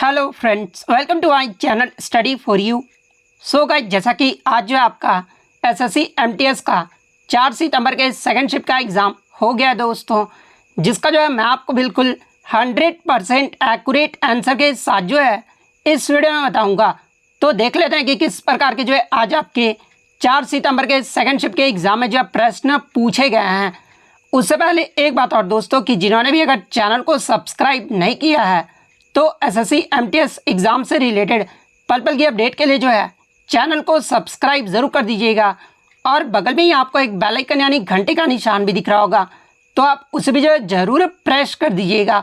Hello friends, welcome to my channel study for you. So guys, जैसा कि आज जो आपका एसएससी एमटीएस का 4 सितंबर के सेकंड शिफ्ट का एग्ज़ाम हो गया है दोस्तों, जिसका जो है मैं आपको बिल्कुल 100% एक्यूरेट आंसर के साथ जो है इस वीडियो में बताऊंगा। तो देख लेते हैं कि किस प्रकार के जो है आज आपके 4 सितंबर के सेकंड शिफ्ट के एग्ज़ाम में जो है प्रश्न पूछे गए हैं। उससे पहले एक बात और दोस्तों, कि जिन्होंने भी अगर चैनल को सब्सक्राइब नहीं किया है तो एसएससी एमटीएस एग्ज़ाम से रिलेटेड पल पल की अपडेट के लिए जो है चैनल को सब्सक्राइब ज़रूर कर दीजिएगा। और बगल में ही आपको एक बेल आइकन यानी घंटे का निशान भी दिख रहा होगा, तो आप उसे भी जो है ज़रूर प्रेस कर दीजिएगा।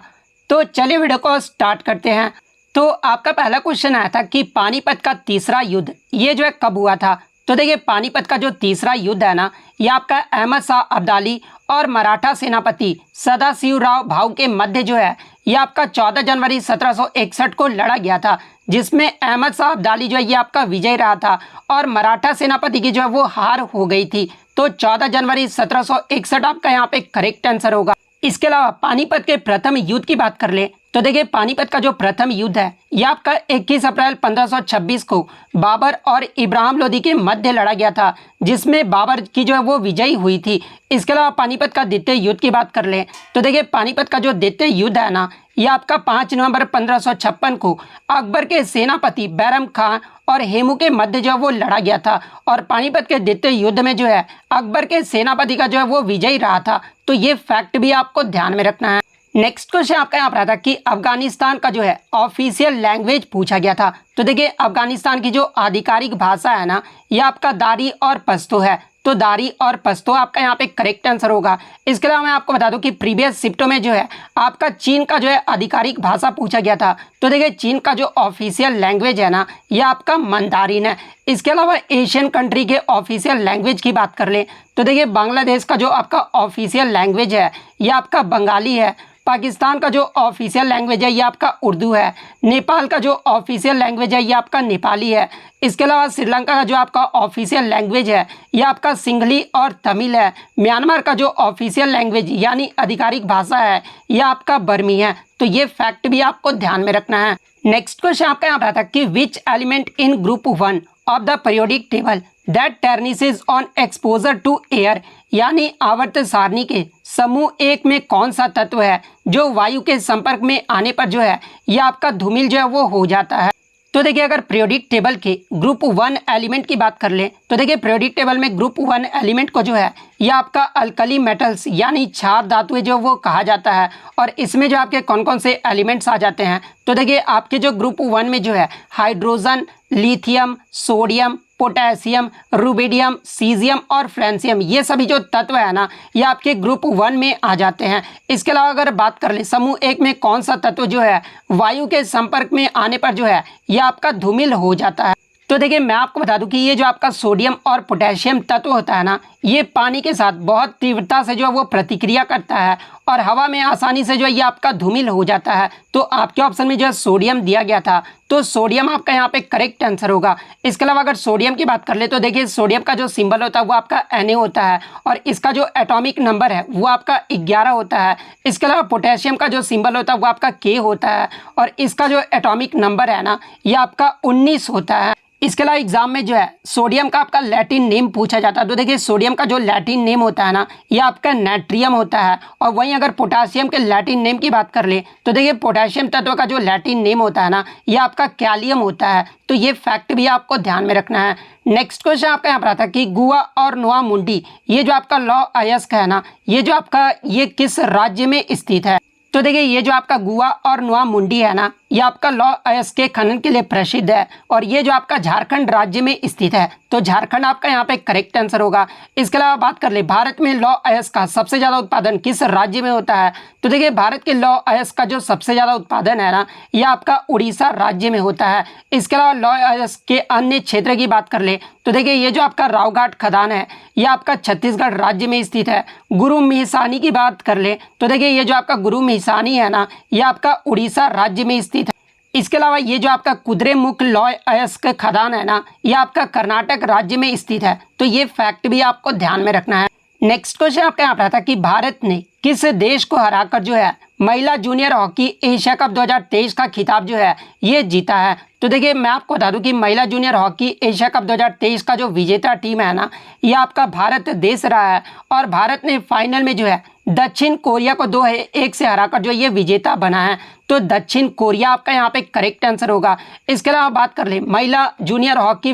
तो चलिए वीडियो को स्टार्ट करते हैं। तो आपका पहला क्वेश्चन आया था कि पानीपत का तीसरा युद्ध ये जो है कब हुआ था। तो देखिए, पानीपत का जो तीसरा युद्ध है ना, ये आपका अहमद शाह अब्दाली और मराठा सेनापति सदाशिवराव भाऊ के मध्य जो है ये आपका 14 जनवरी 1761 को लड़ा गया था, जिसमें अहमद शाह अब्दाली जो है ये आपका विजय रहा था और मराठा सेनापति की जो है वो हार हो गई थी। तो 14 जनवरी 1761 आपका यहाँ पे करेक्ट आंसर होगा। इसके अलावा पानीपत के प्रथम युद्ध की बात कर ले तो देखिए, पानीपत का जो प्रथम युद्ध है यह आपका 21 अप्रैल 1526 को बाबर और इब्राहिम लोदी के मध्य लड़ा गया था, जिसमें बाबर की जो है वो विजयी हुई थी। इसके अलावा पानीपत का द्वितीय युद्ध की बात कर ले तो देखिए, पानीपत का जो द्वितीय युद्ध है ना, यह आपका 5 नवंबर 1556 को अकबर के सेनापति बैरम खान और हेमू के मध्य जो है वो लड़ा गया था। और पानीपत के द्वितीय युद्ध में जो है अकबर के सेनापति का जो है वो विजयी रहा था। तो ये फैक्ट भी आपको ध्यान में रखना है। नेक्स्ट क्वेश्चन आपका यहाँ पर आता कि अफगानिस्तान का जो है ऑफिशियल लैंग्वेज पूछा गया था। तो देखिए, अफगानिस्तान की जो आधिकारिक भाषा है ना, यह आपका दारी और पश्तो है। तो दारी और पश्तो आपका यहाँ पे करेक्ट आंसर होगा। इसके अलावा मैं आपको बता दूं कि प्रीवियस शिफ्टों में जो है आपका चीन का जो है आधिकारिक भाषा पूछा गया था। तो देखिए, चीन का जो ऑफिशियल लैंग्वेज है ना, यह आपका मंदारिन है। इसके अलावा एशियन कंट्री के ऑफिशियल लैंग्वेज की बात कर ले तो देखिए, बांग्लादेश का जो आपका ऑफिशियल लैंग्वेज है यह आपका बंगाली है। पाकिस्तान का जो ऑफिशियल लैंग्वेज है ये आपका उर्दू है। नेपाल का जो ऑफिशियल लैंग्वेज है ये आपका नेपाली है। इसके अलावा श्रीलंका का जो आपका ऑफिशियल लैंग्वेज है ये आपका सिंघली और तमिल है। म्यांमार का जो ऑफिशियल लैंग्वेज यानी आधिकारिक भाषा है ये आपका बर्मी है। तो ये फैक्ट भी आपको ध्यान में रखना है। नेक्स्ट क्वेश्चन आपका यहाँ पर था कि which element in group 1 of the periodic table that tarnishes on exposure to air, यानी आवर्त सारणी के समूह 1 में कौन सा तत्व है जो वायु के संपर्क में आने पर जो है यह आपका धूमिल जो है वो हो जाता है। तो देखिए, अगर पीरियोडिक टेबल के ग्रुप 1 एलिमेंट की बात कर ले तो देखिए, पीरियोडिक टेबल में ग्रुप 1 एलिमेंट को जो है यह आपका अल्कली मेटल्स यानी क्षार धातुएं जो वो कहा जाता है। और इसमें जो आपके कौन कौन से एलिमेंट्स आ जाते हैं तो देखिए, आपके जो ग्रुप 1 में जो है hydrogen, lithium, sodium, potassium, rubidium, caesium और फ्रांसियम, ये सभी जो तत्व है ना ये आपके ग्रुप 1 में आ जाते हैं। इसके अलावा अगर बात कर ले समूह 1 में कौन सा तत्व जो है वायु के संपर्क में आने पर जो है यह आपका धूमिल हो जाता है। तो देखिए, मैं आपको बता दूं कि ये जो आपका सोडियम और पोटेशियम तत्व होता है ना, ये पानी के साथ बहुत तीव्रता से जो है वो प्रतिक्रिया करता है और हवा में आसानी से जो है ये आपका धूमिल हो जाता है। तो आपके ऑप्शन में जो है सोडियम दिया गया था, तो सोडियम आपका यहाँ पे करेक्ट आंसर होगा। इसके अलावा अगर सोडियम की बात कर ले तो देखिए, सोडियम का जो सिंबल होता है वो आपका Na होता है और इसका जो एटॉमिक नंबर है वो आपका 11 होता है। इसके अलावा पोटेशियम का जो सिंबल होता है वो आपका K होता है और इसका जो एटॉमिक नंबर है ना ये आपका 19 होता है। इसके अलावा एग्जाम में जो है सोडियम का आपका लैटिन नेम पूछा जाता है। तो देखिए, सोडियम का जो लैटिन नेम होता है ना ये आपका नाइट्रियम होता है। और वहीं अगर पोटेशियम के लैटिन नेम की बात कर ले तो देखिए, पोटेशियम तत्व का जो लैटिन नेम होता है ना ये आपका कैलियम होता है। तो ये फैक्ट भी आपको ध्यान में रखना है। नेक्स्ट क्वेश्चन आपका यहाँ पर आता है कि गुआ और नोआ मुंडी ये जो आपका लौ अयस्क है ना, ये जो आपका ये किस राज्य में स्थित है। तो देखिए, ये जो आपका गुआ और नोआ मुंडी है ना ये आपका लौ अयस्क के खनन के लिए प्रसिद्ध है और ये जो आपका झारखंड राज्य में स्थित है। तो झारखंड आपका यहाँ पे करेक्ट आंसर होगा। इसके अलावा बात कर ले भारत में लौ अयस्क का सबसे ज़्यादा उत्पादन किस राज्य में होता है। तो देखिए, भारत के लौ अयस्क का जो सबसे ज़्यादा उत्पादन है ना ये आपका उड़ीसा राज्य में होता है। इसके अलावा लौ अयस्क के अन्य क्षेत्र की बात कर ले तो देखिए, ये जो आपका रावघाट खदान है ये आपका छत्तीसगढ़ राज्य में स्थित है। गुरु मिहिसानी की बात कर ले तो देखिए, ये जो आपका गुरु मिहिसानी है ना ये आपका उड़ीसा राज्य में स्थित है। इसके अलावा ये जो आपका कुद्रेमुख लौ अयस्क खदान है ना ये आपका कर्नाटक राज्य में स्थित है। तो ये फैक्ट भी आपको ध्यान में रखना है। नेक्स्ट क्वेश्चन आपका यहाँ पर आता है कि भारत ने किस देश को हराकर जो है महिला जूनियर हॉकी एशिया कप 2023 का खिताब जो है ये जीता है। तो देखिए मैं आपको बता दूं कि महिला जूनियर हॉकी एशिया कप 2023 का जो विजेता टीम है ना, ये आपका भारत देश रहा है और भारत ने फाइनल में जो है दक्षिण कोरिया को 2-1 से हराकर जो ये विजेता बना है। तो दक्षिण कोरिया आपका यहाँ पे करेक्ट आंसर होगा। इसके अलावा बात कर ले महिला जूनियर हॉकी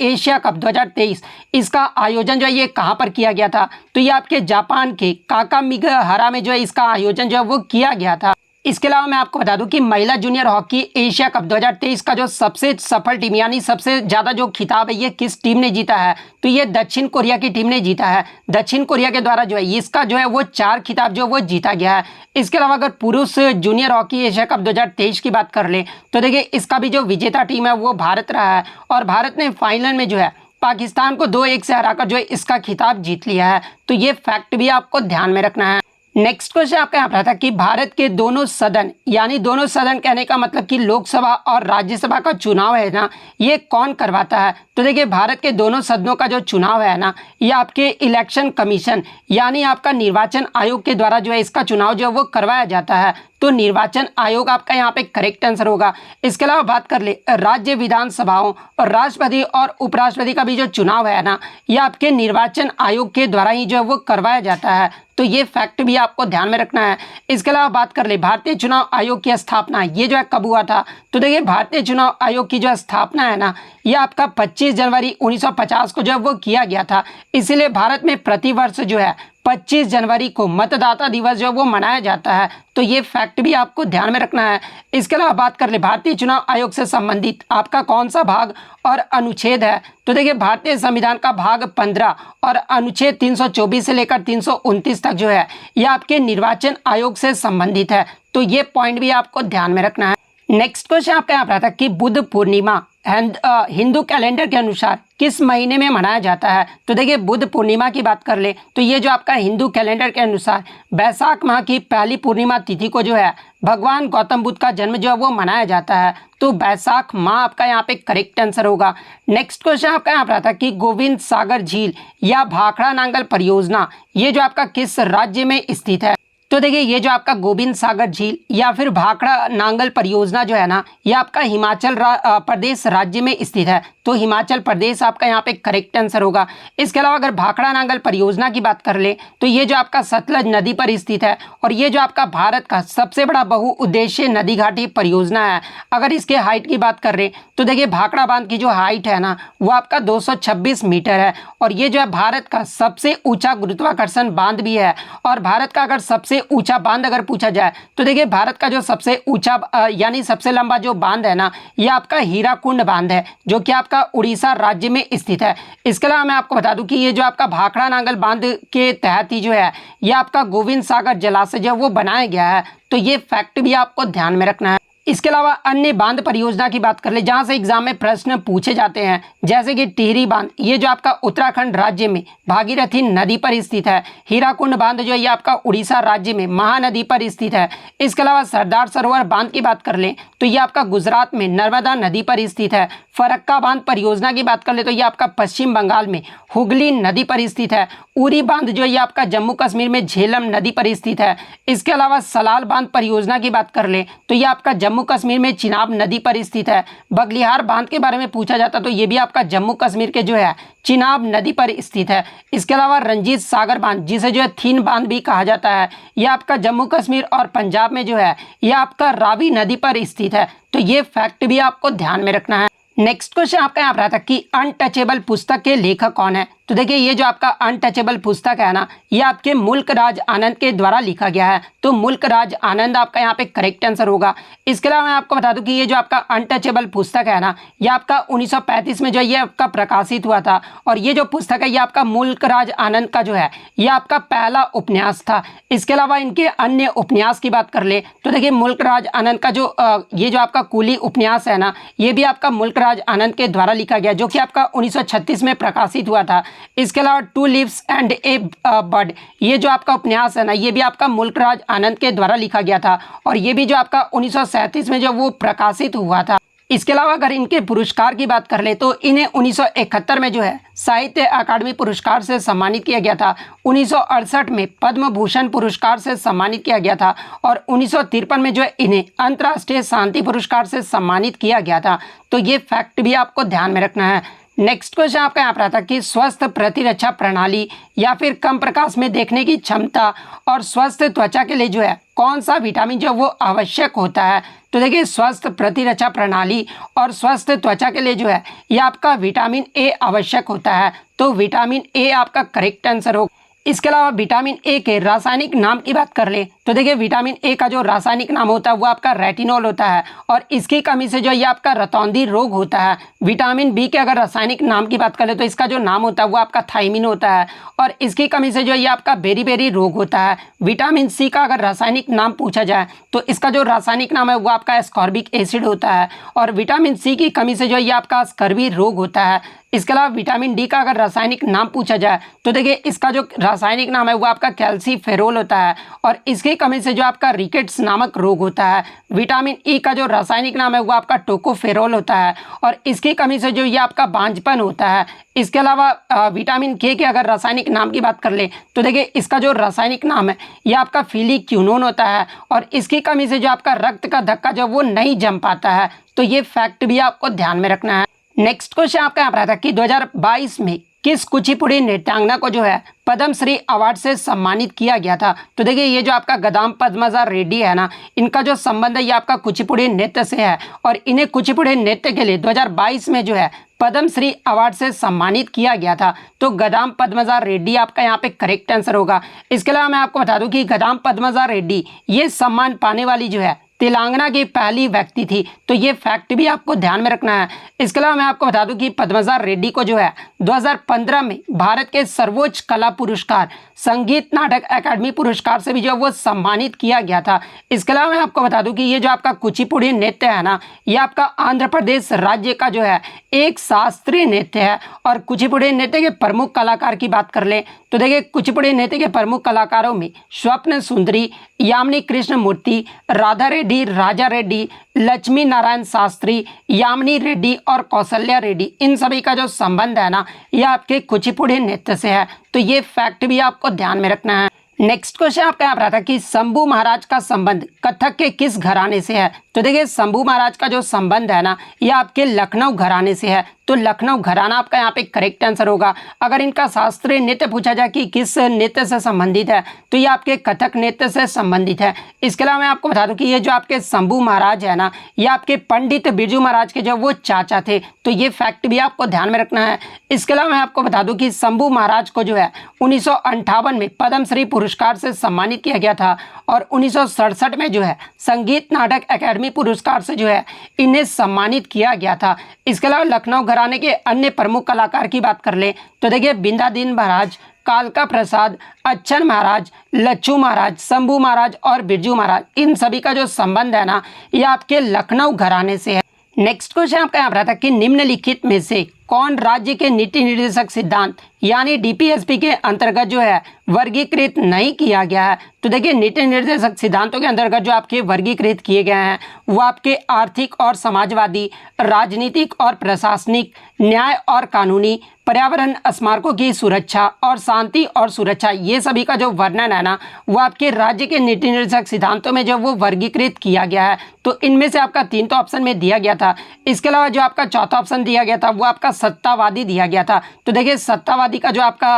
एशिया कप 2023, इसका आयोजन जो है ये कहाँ पर किया गया था? तो ये आपके जापान के काकामिगाहारा में जो है इसका आयोजन जो है वो किया गया था। इसके अलावा मैं आपको बता दूं कि महिला जूनियर हॉकी एशिया कप 2023 का जो सबसे सफल टीम यानी सबसे ज़्यादा जो खिताब है ये किस टीम ने जीता है? तो ये दक्षिण कोरिया की टीम ने जीता है। दक्षिण कोरिया के द्वारा जो है इसका जो है वो 4 खिताब जो वो जीता गया है। इसके अलावा अगर पुरुष जूनियर हॉकी एशिया कप 2023 की बात कर ले तो देखिए इसका भी जो विजेता टीम है वो भारत रहा है और भारत ने फाइनल में जो है पाकिस्तान को 2-1 से हराकर जो है इसका खिताब जीत लिया है। तो ये फैक्ट भी आपको ध्यान में रखना है। नेक्स्ट क्वेश्चन आपका यहाँ पर था कि भारत के दोनों सदन यानी दोनों सदन कहने का मतलब कि लोकसभा और राज्यसभा का चुनाव है ना, ये कौन करवाता है? तो देखिए भारत के दोनों सदनों का जो चुनाव है ना, ये आपके इलेक्शन कमीशन यानी आपका निर्वाचन आयोग के द्वारा जो है इसका चुनाव जो है वो करवाया जाता है। तो निर्वाचन आयोग आपका यहाँ पे करेक्ट आंसर होगा। इसके अलावा बात कर ले राज्य विधानसभाओं और राष्ट्रपति और उपराष्ट्रपति का भी जो चुनाव है ना, ये आपके निर्वाचन आयोग के द्वारा ही जो है वो करवाया जाता है। तो ये फैक्ट भी आपको ध्यान में रखना है। इसके अलावा बात कर ले भारतीय चुनाव आयोग की स्थापना ये जो है कब हुआ था? तो देखिए भारतीय चुनाव आयोग की जो स्थापना है ना, ये आपका 25 जनवरी 1950 को जो है वो किया गया था। इसीलिए भारत में प्रतिवर्ष जो है 25 जनवरी को मतदाता दिवस जो है वो मनाया जाता है। तो ये फैक्ट भी आपको ध्यान में रखना है। इसके अलावा बात कर ले भारतीय चुनाव आयोग से संबंधित आपका कौन सा भाग और अनुच्छेद है? तो देखिए भारतीय संविधान का भाग 15 और अनुच्छेद 324 से लेकर 329 तक जो है ये आपके निर्वाचन आयोग से संबंधित है। तो ये पॉइंट भी आपको ध्यान में रखना है। नेक्स्ट क्वेश्चन आपका यहाँ पर आता है कि बुद्ध पूर्णिमा हिंदू कैलेंडर के अनुसार किस महीने में मनाया जाता है? तो देखिए बुद्ध पूर्णिमा की बात कर ले तो ये जो आपका हिंदू कैलेंडर के अनुसार बैसाख माह की पहली पूर्णिमा तिथि को जो है भगवान गौतम बुद्ध का जन्म जो है वो मनाया जाता है। तो बैसाख माह आपका यहाँ पे करेक्ट आंसर होगा। नेक्स्ट क्वेश्चन आपका यहाँ पर आता है कि गोविंद सागर झील या भाखड़ा नांगल परियोजना ये जो आपका किस राज्य में स्थित है? तो देखिए ये जो आपका गोविंद सागर झील या फिर भाखड़ा नांगल परियोजना जो है ना, ये आपका हिमाचल प्रदेश राज्य में स्थित है। तो हिमाचल प्रदेश आपका यहाँ पे करेक्ट आंसर होगा। इसके अलावा अगर भाखड़ा नांगल परियोजना की बात कर ले तो ये जो आपका सतलज नदी पर स्थित है और ये जो आपका भारत का सबसे बड़ा बहुउद्देशीय नदी घाटी परियोजना है। अगर इसके हाइट की बात कर रहे तो देखिए भाखड़ा बांध की जो हाइट है ना, वो आपका 226 मीटर है और ये जो है भारत का सबसे ऊंचा गुरुत्वाकर्षण बांध भी है। और भारत का अगर सबसे ऊंचा बांध अगर पूछा जाए तो देखिए भारत का जो सबसे ऊंचा यानी सबसे लंबा जो बांध है ना, ये आपका हीराकुंड बांध है जो कि आपका उड़ीसा राज्य में स्थित है। इसके अलावा मैं आपको बता दूं कि ये जो आपका भाखड़ा नांगल बांध के तहत ही जो है ये आपका गोविंद सागर जलाशय जो वो बनाया गया है। तो ये फैक्ट भी आपको ध्यान में रखना है। इसके अलावा अन्य बांध परियोजना की बात कर ले जहां से एग्जाम में प्रश्न पूछे जाते हैं, जैसे कि टिहरी बांध ये जो आपका उत्तराखंड राज्य में भागीरथी नदी पर स्थित है। हीराकुंड बांध जो ये आपका उड़ीसा राज्य में महानदी पर स्थित है। इसके अलावा सरदार सरोवर बांध की बात कर ले तो ये आपका गुजरात में नर्मदा नदी पर स्थित है। फरक्का बांध परियोजना की बात कर ले तो ये आपका पश्चिम बंगाल में हुगली नदी पर स्थित है। उरी बांध जो ये आपका जम्मू कश्मीर में झेलम नदी पर स्थित है। इसके अलावा सलाल बांध परियोजना की बात कर ले तो ये आपका जम्मू कश्मीर में चिनाब नदी पर स्थित है। बगलिहार बांध के बारे में पूछा जाता तो ये भी आपका जम्मू कश्मीर के जो है चिनाब नदी पर स्थित है। इसके अलावा रंजीत सागर बांध जिसे जो है थीन बांध भी कहा जाता है, ये आपका जम्मू कश्मीर और पंजाब में जो है ये आपका रावी नदी पर स्थित है। तो ये फैक्ट भी आपको ध्यान में रखना है। नेक्स्ट क्वेश्चन आपका यहाँ पर आता है कि अनटचेबल पुस्तक के लेखक कौन है? तो देखिए ये जो आपका अनटचेबल पुस्तक है ना, ये आपके मुल्क राज आनंद के द्वारा लिखा गया है। तो मुल्क राज आनंद आपका यहाँ पे करेक्ट आंसर होगा। इसके अलावा मैं आपको बता दूं कि ये जो आपका अनटचेबल पुस्तक है ना, ये आपका 1935 में जो ये आपका प्रकाशित हुआ था और ये जो पुस्तक है ये आपका मुल्क राज आनंद का जो है ये आपका पहला उपन्यास था। इसके अलावा इनके अन्य उपन्यास की बात कर ले तो देखिए मुल्क राज आनंद का जो ये जो आपका कुली उपन्यास है ना, ये भी आपका मुल्क राज आनंद के द्वारा लिखा गया जो कि आपका 1936 में प्रकाशित हुआ था। इसके अलावा two leaves and a bird ये जो आपका उपन्यास है ना, ये भी आपका मुल्क राज आनंद के द्वारा लिखा गया था और ये भी जो आपका 1937 में जो वो प्रकाशित हुआ था। इसके अलावा अगर इनके पुरस्कार की बात कर ले तो इन्हें 1971 में जो है साहित्य अकादमी पुरस्कार से सम्मानित किया गया था, 1968 में पद्म भूषण पुरस्कार से सम्मानित किया गया था और 1953 में जो है इन्हें अंतर्राष्ट्रीय शांति पुरस्कार से सम्मानित किया गया था। तो ये फैक्ट भी आपको ध्यान में रखना है। नेक्स्ट क्वेश्चन आपका यहाँ पर आता है कि स्वस्थ प्रतिरक्षा प्रणाली या फिर कम प्रकाश में देखने की क्षमता और स्वस्थ त्वचा के लिए जो है कौन सा विटामिन जो वो आवश्यक होता है। तो देखिए स्वस्थ प्रतिरक्षा प्रणाली और स्वस्थ त्वचा के लिए जो है ये आपका विटामिन ए आवश्यक होता है। तो विटामिन ए आपका करेक्ट आंसर होगा। इसके अलावा विटामिन ए के रासायनिक नाम की बात कर ले तो देखिए विटामिन ए का जो रासायनिक नाम होता है वो आपका रेटिनॉल होता है और इसकी कमी से जो ये आपका रतौंधी रोग होता है। विटामिन बी के अगर रासायनिक नाम की बात करें तो इसका जो नाम होता है वो आपका थायमिन होता है और इसकी कमी से जो ये आपका बेरी रोग होता है। विटामिन सी का अगर रासायनिक नाम पूछा जाए तो इसका जो रासायनिक नाम है वो आपका एस्कॉर्बिक एसिड होता है और विटामिन सी की कमी से जो ये आपका स्कर्वी रोग होता है। इसके अलावा विटामिन डी का अगर रासायनिक नाम पूछा जाए तो देखिए इसका जो रासायनिक नाम है वो आपका कैल्सीफेरोल होता है और इसकी कमी से जो आपका रिकेट्स नामक रोग होता है। विटामिन ई का जो रासायनिक नाम है वो आपका टोकोफेरोल होता है और इसकी कमी से जो ये आपका बांझपन होता है। इसके अलावा विटामिन के अगर रासायनिक नाम की बात कर ले तो देखिए इसका जो रासायनिक नाम है ये आपका फिलिक्यूनोन होता है और इसकी कमी से जो आपका रक्त का धक्का जो वो नहीं जम पाता है। तो ये फैक्ट भी आपको ध्यान में रखना है। नेक्स्ट क्वेश्चन आपका यहाँ पर आता है कि 2022 में किस कुचिपुड़ी नृत्यांगना को जो है पद्मश्री अवार्ड से सम्मानित किया गया था। तो देखिए ये जो आपका गदाम पद्मजा रेड्डी है ना, इनका जो संबंध है ये आपका कुचिपुड़ी नृत्य से है और इन्हें कुचिपुड़ी नृत्य के लिए 2022 में जो है पद्मश्री अवार्ड से सम्मानित किया गया था। तो गदाम पद्मजा रेड्डी आपका यहाँ पे करेक्ट आंसर होगा। इसके अलावा मैं आपको बता दूं कि गदाम पद्मजा रेड्डी ये सम्मान पाने वाली जो है तेलंगाना की पहली व्यक्ति थी। तो ये फैक्ट भी आपको ध्यान में रखना है। इसके अलावा मैं आपको बता दूं कि पद्मजा रेड्डी को जो है 2015 में भारत के सर्वोच्च कला पुरस्कार संगीत नाटक अकादमी पुरस्कार से भी जो वो सम्मानित किया गया था। इसके अलावा मैं आपको बता दूं कि ये जो आपका कुचिपुड़ी नृत्य है ना, ये आपका आंध्र प्रदेश राज्य का जो है एक शास्त्रीय नृत्य है और कुचिपुड़ी नृत्य के प्रमुख कलाकार की बात कर ले तो देखिए कुचिपुड़ी नृत्य के प्रमुख कलाकारों में स्वप्न सुंदरी, यामिनी कृष्ण मूर्ति, राधा रेड्डी, राजा रेड्डी, लक्ष्मी नारायण शास्त्री, यामिनी रेड्डी और कौशल्या रेड्डी, इन सभी का जो संबंध है ना ये आपके कुचिपुड़ी नृत्य से है। तो ये फैक्ट भी आपको ध्यान में रखना है। नेक्स्ट क्वेश्चन आपका यहाँ पर आता है कि शंभू महाराज का संबंध कथक के किस घराने से है। तो देखिए शंभू महाराज का जो संबंध है ना ये आपके लखनऊ घराने से है। तो लखनऊ घराना आपका यहाँ पे करेक्ट आंसर होगा। अगर इनका शास्त्रीय नृत्य पूछा जाए कि किस नृत्य से संबंधित है तो ये आपके कथक नृत्य से संबंधित है। इसके अलावा मैं आपको बता दूं कि ये जो आपके शंभू महाराज है ना ये आपके पंडित बिरजू महाराज के जो वो चाचा थे। तो ये फैक्ट भी आपको ध्यान में रखना है। इसके अलावा मैं आपको बता दूं कि शंभू महाराज को जो है 1958 में पद्मश्री पुरस्कार से सम्मानित किया गया था और 1967 में जो है संगीत नाटक अकादमी पुरस्कार से जो है इन्हें सम्मानित किया गया था। इसके अलावा लखनऊ घराने के अन्य प्रमुख कलाकार की बात कर ले तो देखिए बिंदादीन महाराज, कालका प्रसाद, अच्छन महाराज, लच्छू महाराज, शंभू महाराज और बिरजू महाराज, इन सभी का जो संबंध है ना ये आपके लखनऊ घराने से है। नेक्स्ट क्वेश्चन आपका यहाँ पर था कि निम्नलिखित में से कौन राज्य के नीति निर्देशक सिद्धांत यानी डीपीएसपी के अंतर्गत जो है वर्गीकृत नहीं किया गया है। तो देखिए नीति निर्देशक सिद्धांतों के अंतर्गत जो आपके वर्गीकृत किए गए हैं वो आपके आर्थिक और समाजवादी, राजनीतिक और प्रशासनिक, न्याय और कानूनी, पर्यावरण, स्मारकों की सुरक्षा और शांति और सुरक्षा, ये सभी का जो वर्णन है ना वो आपके राज्य के नीति निर्देशक सिद्धांतों में जो वो वर्गीकृत किया गया है। तो इनमें से आपका 3 तो ऑप्शन में दिया गया था। इसके अलावा जो आपका चौथा ऑप्शन दिया गया था वो आपका सत्तावादी दिया गया था। तो देखिए सत्तावादी का जो आपका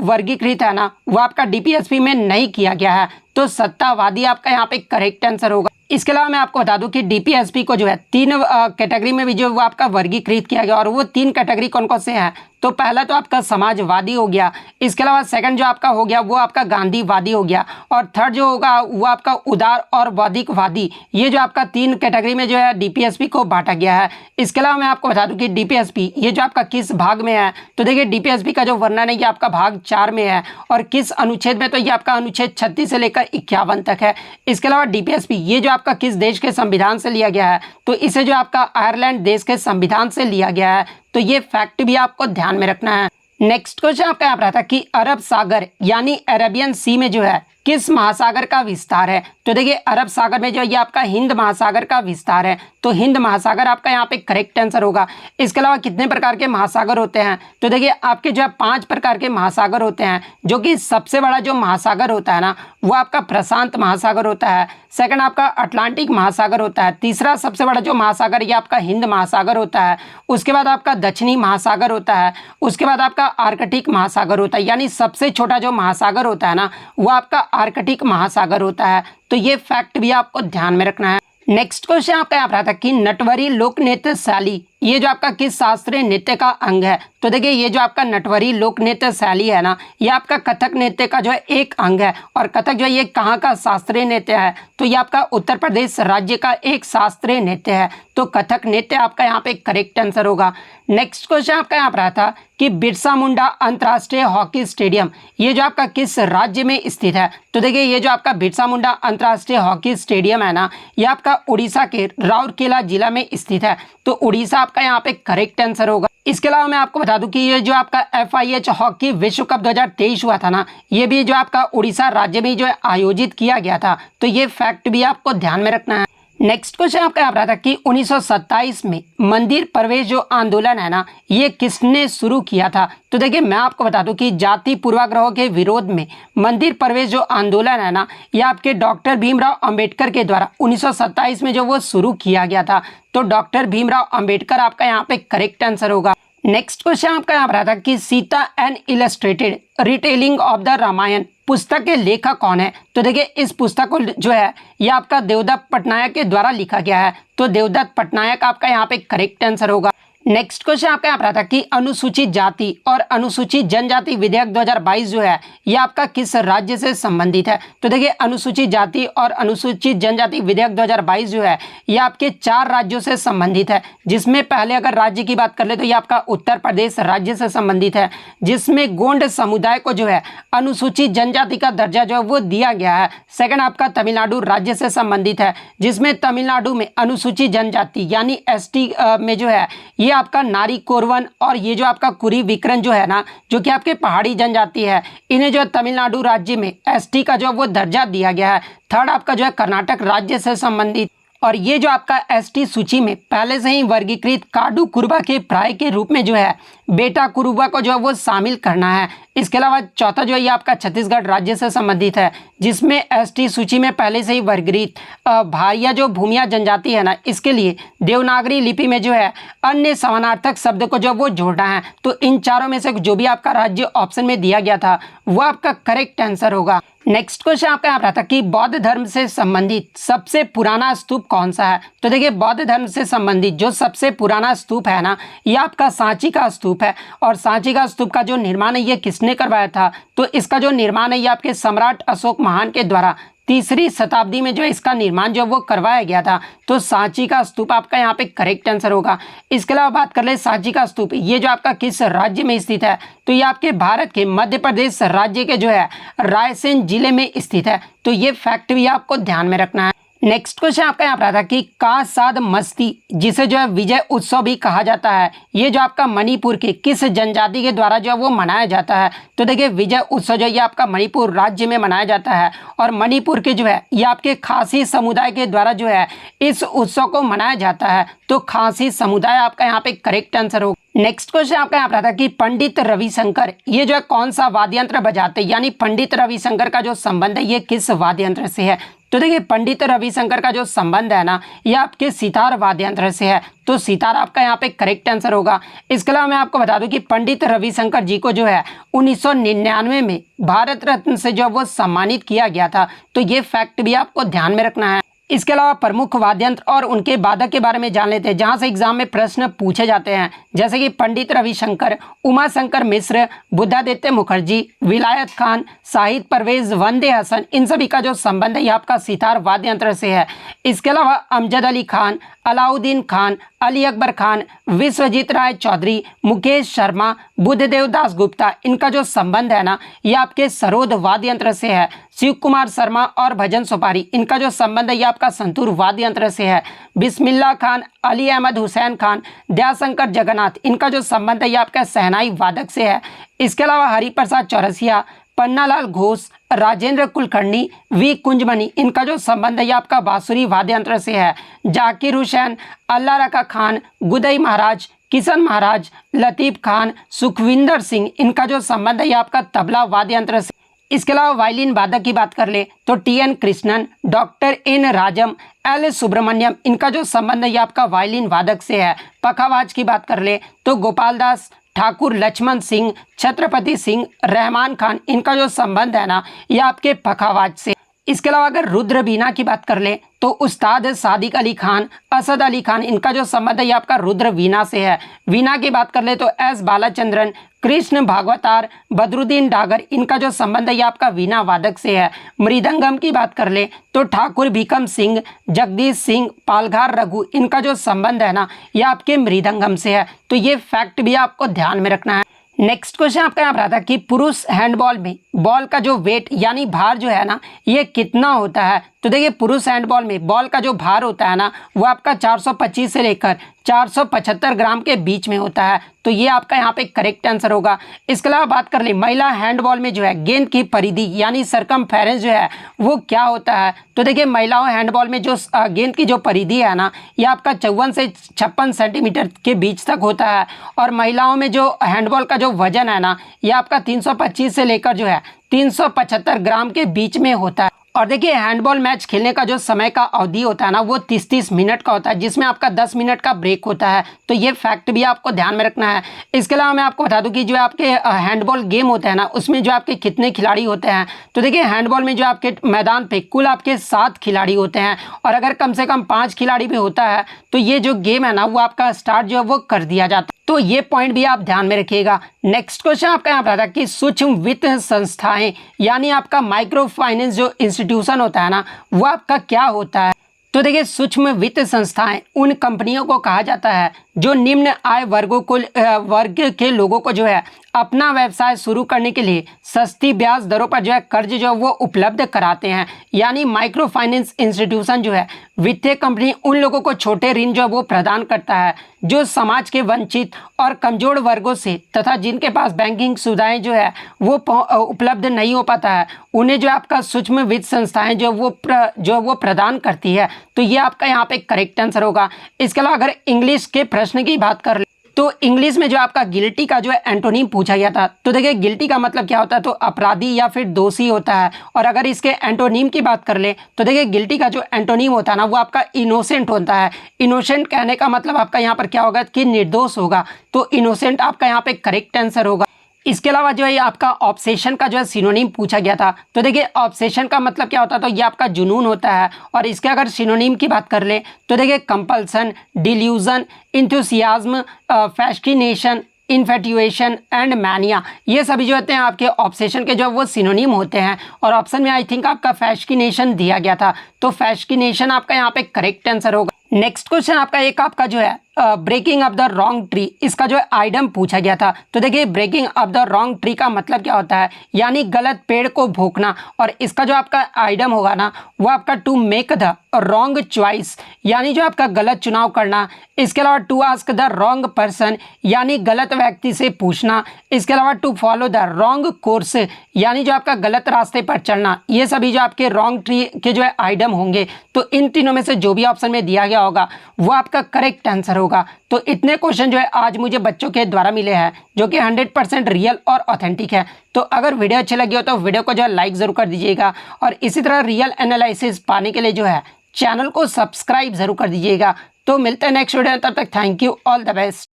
वर्गीकृत है ना वो आपका डीपीएसपी में नहीं किया गया है। तो सत्तावादी आपका यहाँ पे करेक्ट आंसर होगा। इसके अलावा मैं आपको बता दूं कि डीपीएसपी को जो है 3 कैटेगरी में भी जो वो आपका वर्गीकृत किया गया और वो 3 कैटेगरी कौन कौन से हैं। तो पहला तो आपका समाजवादी हो गया, इसके अलावा सेकंड जो आपका हो गया वो आपका गांधीवादी हो गया और थर्ड जो होगा वो आपका उदार और बौद्धिकवादी। ये जो आपका 3 कैटेगरी में जो है डीपीएसपी को बांटा गया है। इसके अलावा मैं आपको बता दूं कि डीपीएसपी ये जो आपका किस भाग में है। तो देखिए डीपीएसपी का जो वर्णन है ये आपका भाग 4 में है और किस अनुच्छेद में, तो ये आपका अनुच्छेद 36 से लेकर 51 तक है। इसके अलावा डीपीएसपी ये जो आपका किस देश के संविधान से लिया गया है, तो इसे जो आपका आयरलैंड देश के संविधान से लिया गया है। तो ये फैक्ट भी आपको ध्यान में रखना है। नेक्स्ट क्वेश्चन आपका यहाँ पर आता है कि अरब सागर यानी अरेबियन सी में जो है किस महासागर का विस्तार है? तो देखिए अरब सागर में जो ये आपका हिंद महासागर का विस्तार है, तो हिंद महासागर आपका यहाँ पे करेक्ट आंसर होगा। इसके अलावा कितने प्रकार के महासागर होते हैं? तो देखिए आपके जो है 5 प्रकार के महासागर होते हैं, जो कि सबसे बड़ा जो महासागर होता है ना वो आपका प्रशांत महासागर होता है। सेकंड आपका अटलांटिक महासागर होता है। तीसरा सबसे बड़ा जो महासागर ये आपका हिंद महासागर होता है। उसके बाद आपका दक्षिणी महासागर होता है। उसके बाद आपका आर्कटिक महासागर होता है, यानी सबसे छोटा जो महासागर होता है ना वो आपका आर्कटिक महासागर होता है। तो ये फैक्ट भी आपको ध्यान में रखना है। नेक्स्ट क्वेश्चन आपका यहाँ पर आता है कि नटवरी लोक नृत्य शैली ये जो आपका किस शास्त्रीय नृत्य का अंग है? तो देखिए ये जो आपका नटवरी लोक नृत्य शैली है ना ये आपका कथक नृत्य का जो है एक अंग है। और कथक जो है ये कहाँ का शास्त्रीय नृत्य है? तो ये आपका उत्तर प्रदेश राज्य का एक शास्त्रीय नृत्य है। तो कथक नृत्य आपका यहाँ पे करेक्ट आंसर होगा। नेक्स्ट क्वेश्चन आपका यहाँ पर आता कि बिरसा मुंडा अंतर्राष्ट्रीय हॉकी स्टेडियम ये जो आपका किस राज्य में स्थित है? तो देखिए ये जो आपका बिरसा मुंडा अंतर्राष्ट्रीय हॉकी स्टेडियम है ना ये आपका उड़ीसा के राउरकेला जिला में स्थित है। तो उड़ीसा आपका यहाँ पे करेक्ट आंसर होगा। इसके अलावा मैं आपको बता दूं कि ये जो आपका FIH हॉकी विश्व कप 2023 हुआ था ना ये भी जो आपका उड़ीसा राज्य में जो है आयोजित किया गया था। तो ये फैक्ट भी आपको ध्यान में रखना है। नेक्स्ट क्वेश्चन आपका यहाँ पर था कि 1927 में मंदिर प्रवेश जो आंदोलन है ना ये किसने शुरू किया था? तो देखिए मैं आपको बता दूं कि जाति पूर्वाग्रह के विरोध में मंदिर प्रवेश जो आंदोलन है ना ये आपके डॉक्टर भीमराव अंबेडकर के द्वारा 1927 में जो वो शुरू किया गया था। तो डॉक्टर भीमराव अंबेडकर आपका यहाँ पे करेक्ट आंसर होगा। नेक्स्ट क्वेश्चन आपका यहाँ पर था कि Sita an illustrated retelling of the Ramayana पुस्तक के लेखक कौन है? तो देखिए इस पुस्तक को जो है ये आपका देवदत्त पटनायक के द्वारा लिखा गया है। तो देवदत्त पटनायक आपका यहाँ पे करेक्ट आंसर होगा। नेक्स्ट क्वेश्चन आपका यहाँ पर था कि अनुसूचित जाति और अनुसूचित जनजाति विधेयक 2022 जो है ये आपका किस राज्य से संबंधित है? तो देखिए अनुसूचित जाति और अनुसूचित जनजाति विधेयक 2022 जो है ये आपके 4 राज्यों से संबंधित है। जिसमें पहले अगर राज्य की बात कर ले तो ये आपका उत्तर प्रदेश राज्य से संबंधित है, जिसमें गोंड समुदाय को जो है अनुसूचित जनजाति का दर्जा जो है वो दिया गया है। सेकंड आपका तमिलनाडु राज्य से संबंधित है, जिसमें तमिलनाडु में अनुसूचित जनजाति यानी ST में जो है ये आपका नारी कोरवन और ये जो आपका कुरी विकरन जो है ना जो कि आपके पहाड़ी जनजाति है इन्हें जो है तमिलनाडु राज्य में ST का जो वो दर्जा दिया गया है। थर्ड आपका जो है कर्नाटक राज्य से संबंधित, और ये जो आपका ST सूची में पहले से ही वर्गीकृत काडू कुरुबा के प्राय के रूप में जो है बेटा कुरुबा को जो है वो शामिल करना है। इसके अलावा चौथा जो है ये आपका छत्तीसगढ़ राज्य से संबंधित है, जिसमें ST सूची में पहले से ही वर्गीकृत भारिया जो भूमिया जनजाति है ना इसके लिए देवनागरी लिपि में जो है अन्य समानार्थक शब्द को जो वो जोड़ना है। तो इन चारों में से जो भी आपका राज्य ऑप्शन में दिया गया था वो आपका करेक्ट आंसर होगा। नेक्स्ट क्वेश्चन आपका यहाँ पर आता कि बौद्ध धर्म से संबंधित सबसे पुराना स्तूप कौन सा है? तो देखिए बौद्ध धर्म से संबंधित जो सबसे पुराना स्तूप है ना ये आपका सांची का स्तूप है। और सांची का स्तूप का जो निर्माण है ये किसने करवाया था? तो इसका जो निर्माण है ये आपके सम्राट अशोक महान के द्वारा 3री शताब्दी में जो इसका निर्माण जो वो करवाया गया था। तो सांची का स्तूप आपका यहाँ पे करेक्ट आंसर होगा। इसके अलावा बात कर ले सांची का स्तूप ये जो आपका किस राज्य में स्थित है? तो ये आपके भारत के मध्य प्रदेश राज्य के जो है रायसेन जिले में स्थित है। तो ये फैक्ट भी आपको ध्यान में रखना है। नेक्स्ट क्वेश्चन आपका यहाँ पर आता कि कासाद मस्ती जिसे जो है विजय उत्सव भी कहा जाता है ये जो आपका मणिपुर के किस जनजाति के द्वारा जो है वो मनाया जाता है? तो देखिए विजय उत्सव जो ये आपका मणिपुर राज्य में मनाया जाता है और मणिपुर के जो है ये आपके खासी समुदाय के द्वारा जो है इस उत्सव को मनाया जाता है। तो खासी समुदाय आपका यहाँ पे करेक्ट आंसर होगा। नेक्स्ट क्वेश्चन आपका यहाँ पर आता कि पंडित रविशंकर ये जो है कौन सा वाद्य यंत्र बजाते हैं, यानी पंडित रविशंकर का जो संबंध है ये किस वाद्य यंत्र से है? तो देखिए पंडित रविशंकर का जो संबंध है ना ये आपके सितार वाद्य यंत्र से है। तो सितार आपका यहाँ पे करेक्ट आंसर होगा। इसके अलावा मैं आपको बता दूं कि पंडित रविशंकर जी को जो है 1999 में भारत रत्न से जो वो सम्मानित किया गया था। तो ये फैक्ट भी आपको ध्यान में रखना है। इसके अलावा प्रमुख वाद्य यंत्र और उनके वादक के बारे में जान लेते हैं जहां से एग्जाम में प्रश्न पूछे जाते हैं, जैसे कि पंडित रविशंकर, उमा शंकर मिश्र, बुद्धादित्य मुखर्जी, विलायत खान, शाहिद परवेज, वंदे हसन, इन सभी का जो संबंध है ये आपका सितार वाद्य यंत्र से है। इसके अलावा अमजद अली खान, अलाउद्दीन खान, अली अकबर खान, विश्वजीत राय चौधरी, मुकेश शर्मा, बुद्धदेव दास गुप्ता, इनका जो संबंध है ना ये आपके सरोद वाद्य यंत्र से है। शिव कुमार शर्मा और भजन सुपारी, इनका जो संबंध है ये आपका संतूर वाद्य यंत्र से है। बिस्मिल्ला खान, अली अहमद हुसैन खान, दयाशंकर जगन्नाथ, इनका जो संबंध है ये आपका शहनाई वादक से है। इसके अलावा हरिप्रसाद चौरसिया, पन्नालाल घोष, राजेंद्र कुलकर्णी, वी कुंजमनी, इनका जो संबंध है ये आपका बांसुरी वाद्य यंत्र से है। जाकिर हुसैन, अल्लाह रखा खान, गुदई महाराज, किशन महाराज, लतीफ़ खान, सुखविंदर सिंह, इनका जो संबंध है ये आपका तबला वाद्य यंत्र से। इसके अलावा वायलिन वादक की बात कर ले तो टी.एन. कृष्णन, डॉक्टर एन. राजम, एल. सुब्रमण्यम, इनका जो संबंध है ये आपका वायलिन वादक से है। पखावाज की बात कर ले तो गोपाल दास, ठाकुर लक्ष्मण सिंह, छत्रपति सिंह, रहमान खान, इनका जो संबंध है ना ये आपके पखावाज से। इसके अलावा अगर रुद्र बीना की बात कर ले तो उस्ताद सादिक अली खान, असद अली खान, इनका जो संबंध है ये आपका रुद्र वीणा से है। वीणा की बात कर ले तो एस बालाचंद्रन, कृष्ण भागवतार, बदरुद्दीन डागर, इनका जो संबंध है ये आपका वीणा वादक से है। मृदंगम की बात कर ले तो ठाकुर भीकम सिंह, जगदीश सिंह, पालघार रघु, इनका जो संबंध है ना ये आपके मृदंगम से है। तो ये फैक्ट भी आपको ध्यान में रखना है। नेक्स्ट क्वेश्चन आपका यहाँ पर आता है कि पुरुष हैंडबॉल में बॉल का जो वेट यानी भार जो है ना ये कितना होता है। तो देखिए पुरुष हैंडबॉल में बॉल का जो भार होता है ना वो आपका 425 से लेकर 475 ग्राम के बीच में होता है। तो ये आपका यहाँ पे करेक्ट आंसर होगा। इसके अलावा बात कर ले महिला हैंडबॉल में जो है गेंद की परिधि यानी सरकमफेरेंस जो है वो क्या होता है। तो देखिए महिलाओं हैंडबॉल में जो गेंद की जो परिधि है ना ये आपका 54 से 56 सेंटीमीटर के बीच तक होता है। और महिलाओं में जो हैंडबॉल का जो वजन है ना ये आपका 325 से लेकर जो है 375 ग्राम के बीच में होता है। और देखिए हैंडबॉल मैच खेलने का जो समय का अवधि होता है ना वो 30-30 मिनट का होता है, जिसमें आपका 10 मिनट का ब्रेक होता है। तो ये फैक्ट भी आपको ध्यान में रखना है। इसके अलावा मैं आपको बता दूं कि जो आपके हैंडबॉल गेम होते हैं ना उसमें जो आपके कितने खिलाड़ी होते हैं। तो देखिए हैंडबॉल में जो आपके मैदान पे कुल आपके 7 खिलाड़ी होते हैं और अगर कम से कम 5 खिलाड़ी भी होता है तो ये जो गेम है ना वो आपका स्टार्ट जो है वो कर दिया जाता है। तो ये पॉइंट भी आप ध्यान में रखिएगा। नेक्स्ट क्वेश्चन आपका यहाँ पर था कि सूक्ष्म वित्त संस्थाएं यानी आपका माइक्रो फाइनेंस जो इंस्टीट्यूशन होता है ना वो आपका क्या होता है। तो देखिए सूक्ष्म वित्त संस्थाएं उन कंपनियों को कहा जाता है जो निम्न आय वर्ग के लोगों को जो है अपना व्यवसाय शुरू करने के लिए सस्ती ब्याज दरों पर जो है कर्ज जो है वो उपलब्ध कराते हैं। यानी माइक्रो फाइनेंस इंस्टीट्यूशन जो है वित्तीय कंपनी उन लोगों को छोटे ऋण जो है वो प्रदान करता है जो समाज के वंचित और कमजोर वर्गों से तथा जिनके पास बैंकिंग सुविधाएं जो है वो उपलब्ध नहीं हो पाता है उन्हें जो आपका सूक्ष्म वित्त संस्थाएं जो वो प्रदान करती है। तो ये आपका यहाँ पे करेक्ट आंसर होगा। इसके अलावा अगर इंग्लिश के प्रश्न की बात कर ले तो इंग्लिश में जो आपका गिल्टी का जो है एंटोनिम पूछा गया था। तो देखिए गिल्टी का मतलब क्या होता है तो अपराधी या फिर दोषी होता है। और अगर इसके एंटोनिम की बात कर ले तो देखिए गिल्टी का जो एंटोनिम होता है ना वो आपका इनोसेंट होता है। इनोसेंट कहने का मतलब आपका यहाँ पर क्या होगा कि निर्दोष होगा। तो इनोसेंट आपका यहाँ पे करेक्ट आंसर होगा। इसके अलावा जो है आपका ऑब्सेशन का जो है सिनोनिम पूछा गया था। तो देखिए ऑब्सेशन का मतलब क्या होता है तो ये आपका जुनून होता है। और इसके अगर सिनोनिम की बात कर ले तो देखिए compulsion, delusion, enthusiasm, fascination, infatuation and mania, ये सभी जो होते हैं आपके ऑब्सेशन के जो वो सिनोनिम होते हैं। और ऑप्शन में आई थिंक आपका फैस्किनेशन दिया गया था। तो फैस्किनेशन आपका यहाँ पे करेक्ट आंसर होगा। नेक्स्ट क्वेश्चन आपका एक आपका जो है breaking of the wrong tree, इसका जो है आइडम पूछा गया था। तो देखिए breaking of the wrong tree का मतलब क्या होता है यानी गलत पेड़ को भोंकना। और इसका जो आपका आइडम होगा ना वो आपका to make the wrong choice यानी जो आपका गलत चुनाव करना। इसके अलावा to ask the wrong person यानी गलत व्यक्ति से पूछना। इसके अलावा to follow the wrong course यानी जो आपका गलत रास्ते पर चलना। ये सभी जो आपके रॉन्ग ट्री के जो है आइडम होंगे। तो इन तीनों में से जो भी ऑप्शन में दिया गया होगा वो आपका करेक्ट आंसर होगा। तो इतने क्वेश्चन जो है आज मुझे बच्चों के द्वारा मिले हैं जो कि 100% रियल और ऑथेंटिक है। तो अगर वीडियो अच्छी लगी हो तो वीडियो को जो है लाइक ज़रूर कर दीजिएगा और इसी तरह रियल एनालिसिस पाने के लिए जो है चैनल को सब्सक्राइब ज़रूर कर दीजिएगा। तो मिलते हैं नेक्स्ट वीडियो में, तब तक thank you, all the best.